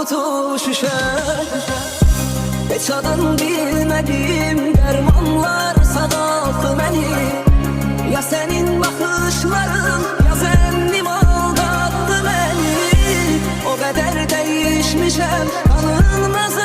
tutuşuşa. Heç adın bilmədim dərmanlar sadalı məni. Ya sənin baxışların, ya zənnim aldattı məni. O qədər dəyişmişəm, tanınmaz